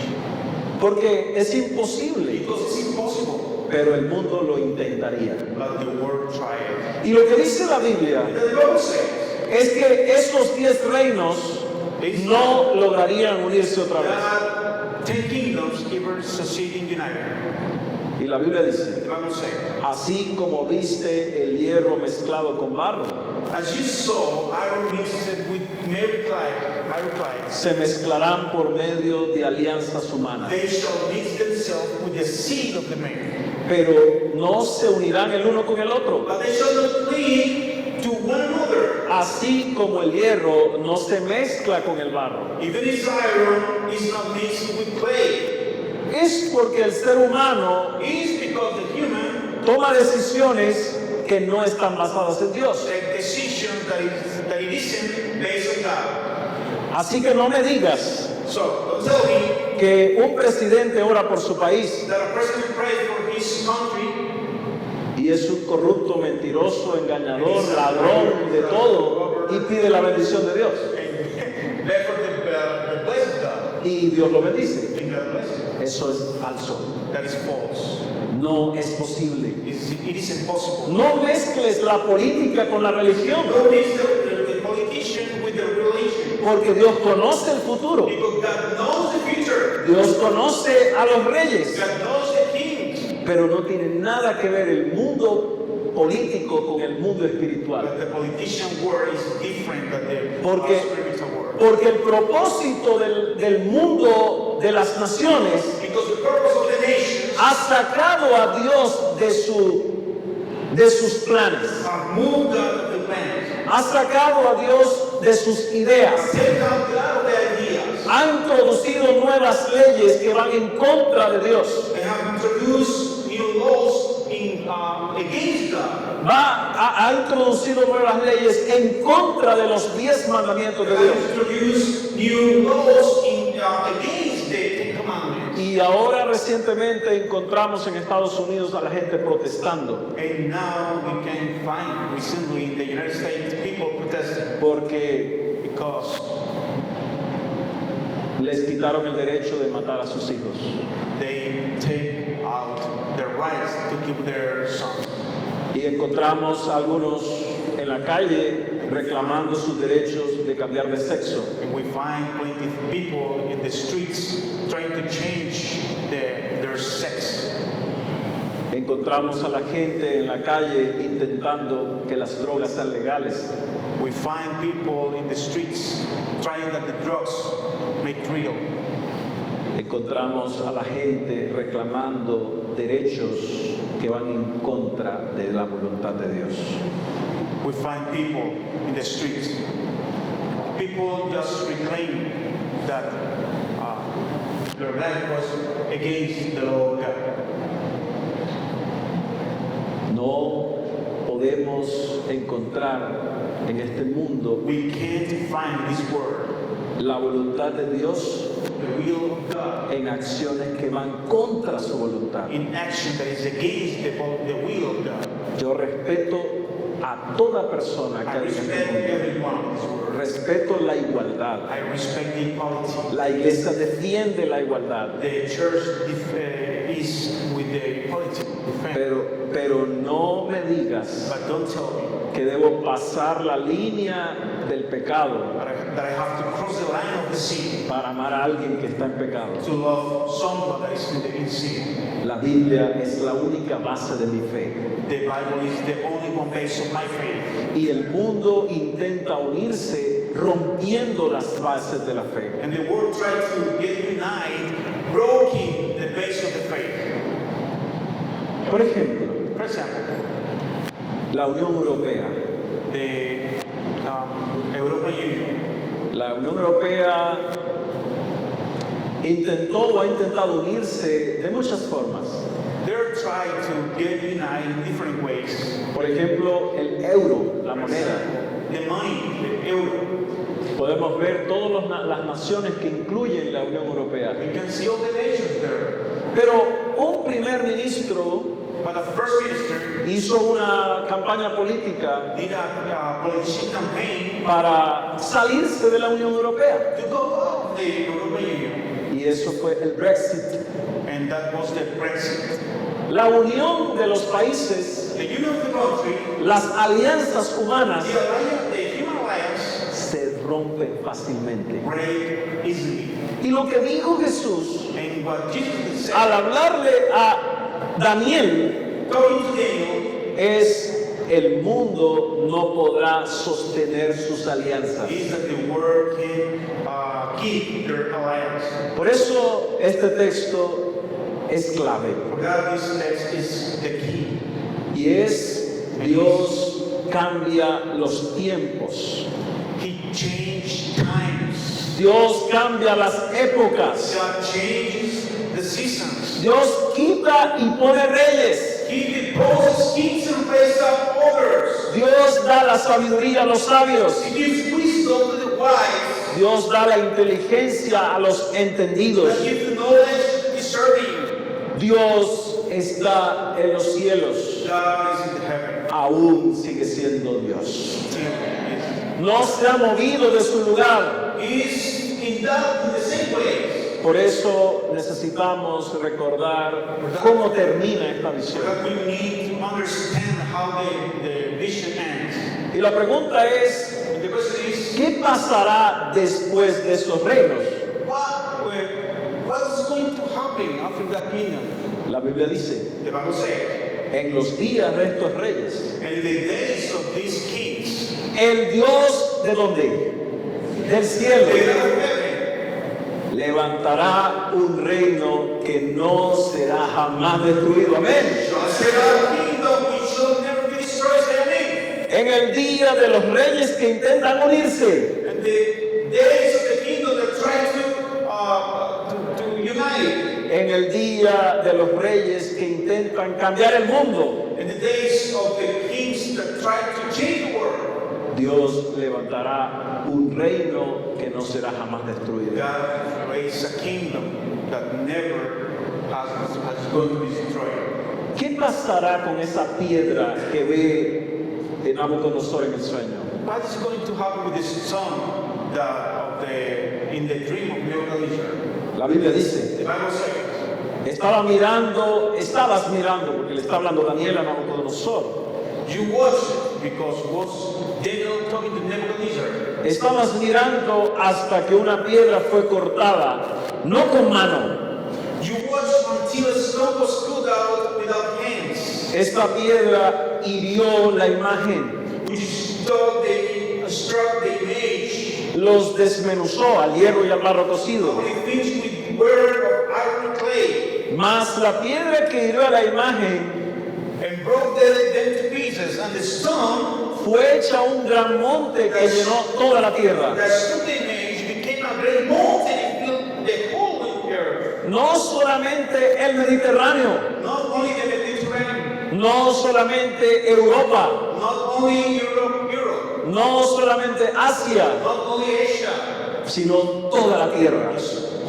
porque es imposible, Because it's impossible, pero el mundo lo intentaría. but the world tried. Y lo que dice la Biblia And the Bible says es que estos 10 reinos no lograrían unirse otra vez. that 10 kingdoms ever succeed in united. Y la Biblia dice, The Bible says, así como viste el hierro mezclado con barro, as you saw iron mixed with iron clay, se mezclarán por medio de alianzas humanas. they shall mix themselves with the seed of the man. Pero no se unirán el uno con el otro. But they shall not cleave to one another. Así como el hierro no se mezcla con el barro. Even this iron is not mixed with clay. Es porque el ser humano It is because the human toma decisiones que no están basadas en Dios. take decisions that it isn't based on God. Así que no me digas So don't tell me que un presidente ora por su país that a president prays for his country y es un corrupto, mentiroso, engañador, ladrón de todo y pide la bendición de Dios. and beg for the blessing of God. Y Dios lo bendice. And God bless him. Eso es falso. That is false. No es posible. It is impossible. No mezcles la política con la religión, Don't mix the politician with the religion. porque Dios conoce el futuro. Because God knows the future. Dios conoce a los reyes, God knows the kings. pero no tiene nada que ver el mundo político con el mundo espiritual. But the politician world is different than the Porque, spiritual world. porque el propósito del mundo de las naciones Because the purpose of the nations ha sacado a Dios de sus planes, have moved out of the plans. ha sacado a Dios de sus ideas, Take out God of the ideas. ha introducido nuevas leyes que van en contra de Dios. They have introduced new laws against God. Ha introducido nuevas leyes en contra de los 10 mandamientos They de Dios. have introduced new laws against the Ten Commandments. Y ahora recientemente encontramos en Estados Unidos a la gente protestando And now we can find recently in the United States people protesting porque because les quitaron el derecho de matar a sus hijos. they take out their rights to keep their sons. Y encontramos a algunos en la calle reclamando sus derechos de cambiar de sexo. And we find plenty of people in the streets trying to change their sex. Encontramos a la gente en la calle intentando que las drogas sean legales. We find people in the streets trying that the drugs make real. Encontramos a la gente reclamando derechos que van en contra de la voluntad de Dios. We find people in the streets. People just reclaim that their life was against the law of God. No podemos encontrar en este mundo We can't find this word, la voluntad de Dios the will of God, en acciones que van contra su voluntad. in action that is against the will of God. Yo respeto a toda persona que I hay en respect este mundo. everyone in this world. Respeto la igualdad. I respect the equality. La iglesia defiende la igualdad, The church is with the equality. pero no me digas But don't tell me que debo pasar la línea del pecado that I have to cross the line of the sin para amar a alguien que está en pecado. to love someone that is in sin. La Biblia es la única base de mi fe. The Bible is the only one base of my faith. Y el mundo intenta unirse rompiendo las bases de la fe. And the world tries to get united, broken the base of the faith. Por ejemplo, For example, la Unión Europea. the European Union. La Unión Europea intentó o ha intentado unirse de muchas formas. They're trying to get united in different ways. Por ejemplo, el euro, la moneda. The money, the euro. Podemos ver todas las naciones que incluyen la Unión Europea. You can see all the nations there. Pero un primer ministro But the first minister hizo una campaña política did a politician campaign para salirse de la Unión Europea. to go out of the European Union. Y eso fue el Brexit. And that was the Brexit. La unión de los países, The union of the country, las alianzas humanas, the alliance, the human alliance, se rompen fácilmente. break easily. Y lo que dijo Jesús And what Jesus said, al hablarle a Daniel talking to Daniel, es el mundo no podrá sostener sus alianzas. is that the world can keep their alliance. Por eso este texto es clave For that, this text is the key. y es Dios cambia los tiempos. He changed times. Dios cambia las épocas. God changes the seasons. Dios quita y pone reyes. He deposes kings and raises up others. Dios da la sabiduría a los sabios. He gives wisdom to the wise. Dios da la inteligencia a los entendidos. He gives the knowledge to the discerning. Dios está en los cielos. God is in the heaven. Aún sigue siendo Dios. Still is. No se ha movido de su lugar. He is in the same place. Por eso necesitamos recordar cómo termina esta So visión. that we need to understand how the vision ends. Y la pregunta es, And the question is, ¿qué pasará después de estos reinos? what is going to happen after that kingdom? La Biblia dice, The Bible says, en los días de estos reyes, and in the days of these kings, el Dios de dónde? Del the cielo God of heaven levantará un reino que no será jamás destruido. Amén. shall set up a kingdom which shall never be destroyed. Amen. En el día de los reyes que intentan unirse, And the days of the kingdom that try to unite, en el día de los reyes que intentan cambiar el mundo, and the days of the kings that try to change the world, Dios levantará un reino que no será jamás destruido. God raised a kingdom that never has going to be destroyed. ¿Qué pasará con esa piedra que ve Nabucodonosor en el sueño? What is going to happen with this son in the dream of Nebuchadnezzar? La Biblia dice, The Bible says, estabas mirando, porque le está hablando Daniel a Nabucodonosor, you watched because was Daniel talking to Nebuchadnezzar. estabas mirando hasta que una piedra fue cortada, no con mano. You watched until a stone was cut out without hands, Esta piedra hirió la imagen, which struck the image, los desmenuzó al hierro y al barro cocido. only finished with word of iron clay, Mas la piedra que hirió a la imagen and broke them to pieces, and the stone fue hecha un gran monte que llenó toda la tierra. that struck the image became a great mountain and filled the whole earth. No solamente el Mediterráneo, Not only the Mediterranean, no solamente Europa, not only Europe, no solamente Asia, not only Asia, sino toda la tierra.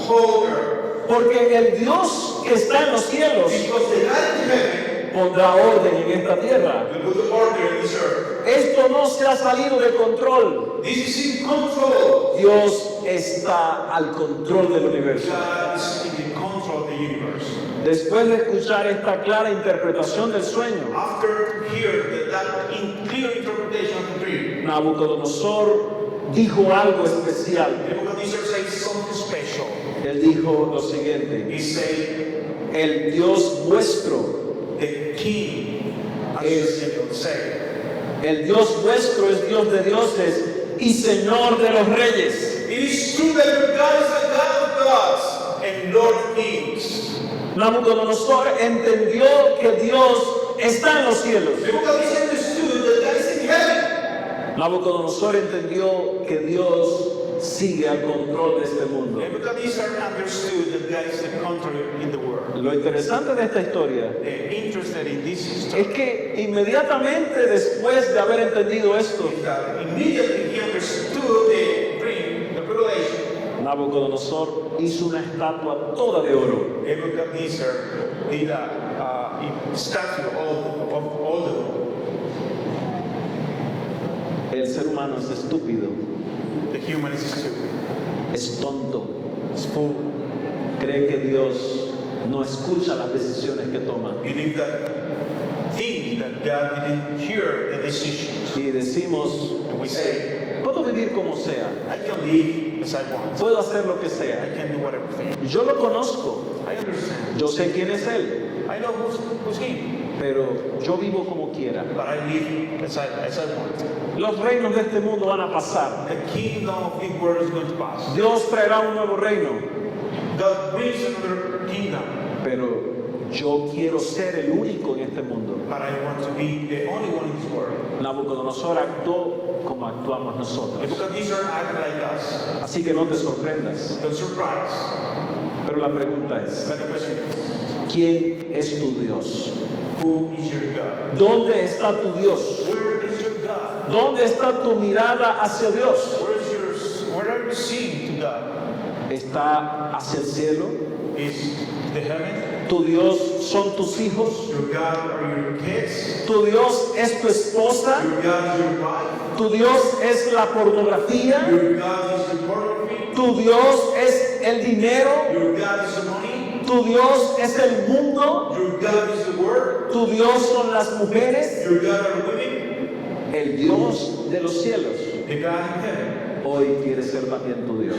whole earth. Porque el Dios que está en los cielos Because the God in heaven pondrá orden en esta tierra. will put order in this earth. Esto no se ha salido de control. This is in control. Dios está al control del universo. God is in the control of the universe. Después de escuchar esta clara interpretación del sueño, After hearing that clear interpretation of the dream, Nabucodonosor dijo algo especial. Nebuchadnezzar says something special. Él dijo lo siguiente: He said, el Dios vuestro, the king, Es- as Daniel said, el Dios vuestro es Dios de dioses y Señor de los reyes. it is true that your God is the God of gods and Lord of kings. Nabucodonosor entendió que Dios está en los cielos. Nebuchadnezzar understood that God is in heaven. Nabucodonosor entendió que Dios sigue al control de este mundo. Nebuchadnezzar understood that God is the control in the world. Lo interesante de esta historia Interested in this es story que inmediatamente después de haber entendido esto, is that immediately he understood the dream, the revelation. Nabucodonosor hizo una estatua toda de oro. Nebuchadnezzar did a statue of all El ser humano es estúpido, the human is stupid. es tonto, It's fool. cree que Dios no escucha las decisiones que toma. Believe that, think that God didn't hear the decisions. Y decimos, And we say, puedo vivir como sea, I can live as I want. puedo hacer lo que I sea. can do whatever thing. Yo lo conozco, I understand. yo sé quién es Él, I know who's Him. pero yo vivo como quiera. But I live as I want. Los reinos de este mundo van a pasar. The kingdom of this world is going to pass. Dios traerá un nuevo reino, God brings another kingdom. pero yo quiero ser el único en este mundo. But I want to be the only one in this world. Nabucodonosor actuó como actuamos nosotros. Nebuchadnezzar acted like us. Así que no te sorprendas. Don't surprise. Pero la pregunta es, But the question is, ¿quién es tu Dios? who is your God? ¿Dónde está tu Dios? Where is your God? ¿Dónde está tu mirada hacia Dios? Where are you seeing to God? ¿Está hacia el cielo? Is the heaven? ¿Tu Dios son tus hijos? Your God are your kids? ¿Tu Dios es tu esposa? Your God is your wife? ¿Tu Dios es la pornografía? Your God is the pornography? ¿Tu Dios es el dinero? Your God is the money? ¿Tu Dios es el mundo? Your God is the word? ¿Tu Dios son las mujeres? Your God are women? El Dios de los cielos The God in heaven? hoy quiere ser también tu Dios.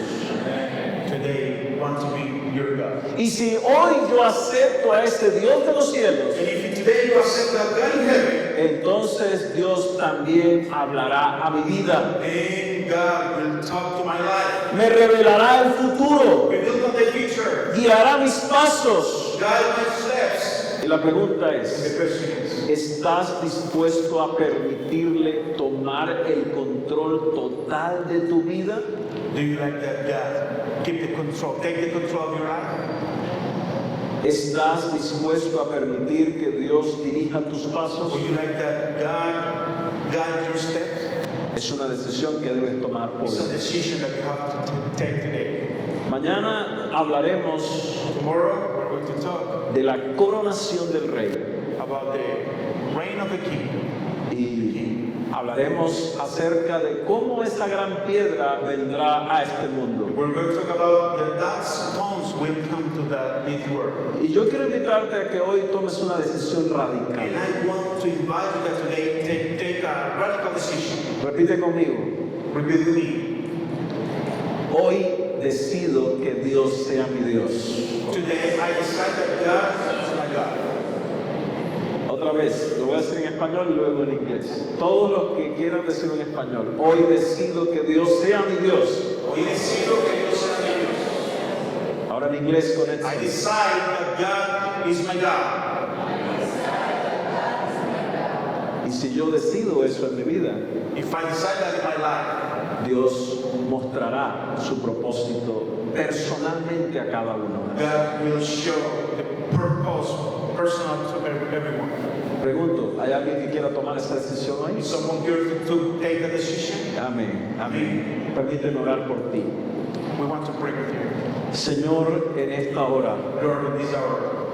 Today want to be your God. Y si hoy yo acepto a este Dios de los cielos, And if today you accept that God in heaven, entonces Dios también hablará a mi vida. then God will talk to my life. Me revelará el futuro, Reveal on the future. guiará mis pasos. Guide my steps. Y la pregunta The es, question is, ¿estás dispuesto a permitirle tomar el control total de tu vida? do you like that God keep the control, take the control of your life? ¿Estás dispuesto a permitir que Dios dirija tus pasos? Would you like that God guide your steps? Es una decisión que debes tomar hoy. It's a decision that you have to take today. Mañana hablaremos Tomorrow we're going to talk de la coronación del rey about the reign of the king. y hablaremos acerca de cómo esa gran piedra vendrá a este mundo. We're going to talk about that stones will come to this world. Y yo quiero invitarte a que hoy tomes una decisión And radical. I want to invite you that today take a radical decision. Repite conmigo. Repeat with me. Hoy decido que Dios sea mi Dios. Today I decide that God is my God. Otra vez, lo voy a decir en español y luego en inglés. Todos los que quieran decirlo en español. Hoy decido que Dios sea mi Dios. Hoy decido que Dios sea mi Dios. Ahora en inglés con I éxito. decide that God is my God. Y si yo decido eso en mi vida, If I decide that in my life, Dios mostrará su propósito personalmente a cada uno. God will show the purpose personal to everyone. Pregunto, ¿hay alguien que quiera tomar esa decisión hoy? Is someone here to take a decision? Amén. Amén. Permíteme orar por ti. We want to pray with you. Señor, en esta hora Lord, in this hour,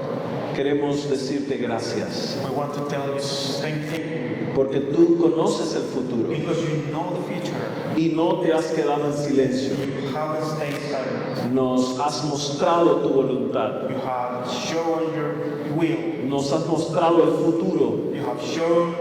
queremos decirte gracias, we want to tell you thank you porque tú conoces el futuro because you know the future. y no te has quedado en silencio. You haven't stayed silent. Nos has mostrado tu voluntad, You have shown your will. nos has mostrado el futuro You have shown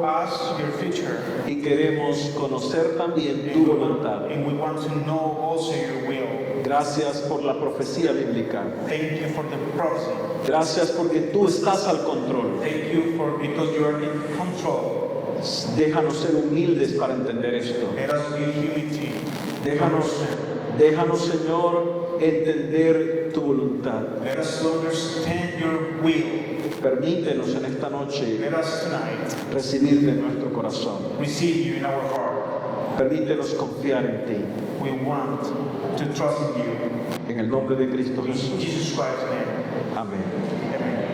us your future. y queremos conocer también tu voluntad. And we want to know also your will. Gracias por la profecía bíblica. Thank you for the prophecy. Gracias porque tú estás al control. Thank you for because you are in control. Déjanos ser humildes para entender esto. Let us be humility. Déjanos, Señor, entender tu voluntad. Let us understand your will. Permítenos en esta noche Let us tonight recibirte en nuestro corazón. receive you in our heart. Permítenos confiar en ti. We want to trust in you. En el nombre de Cristo In Jesús. Jesus Christ's name. Amén. Amen.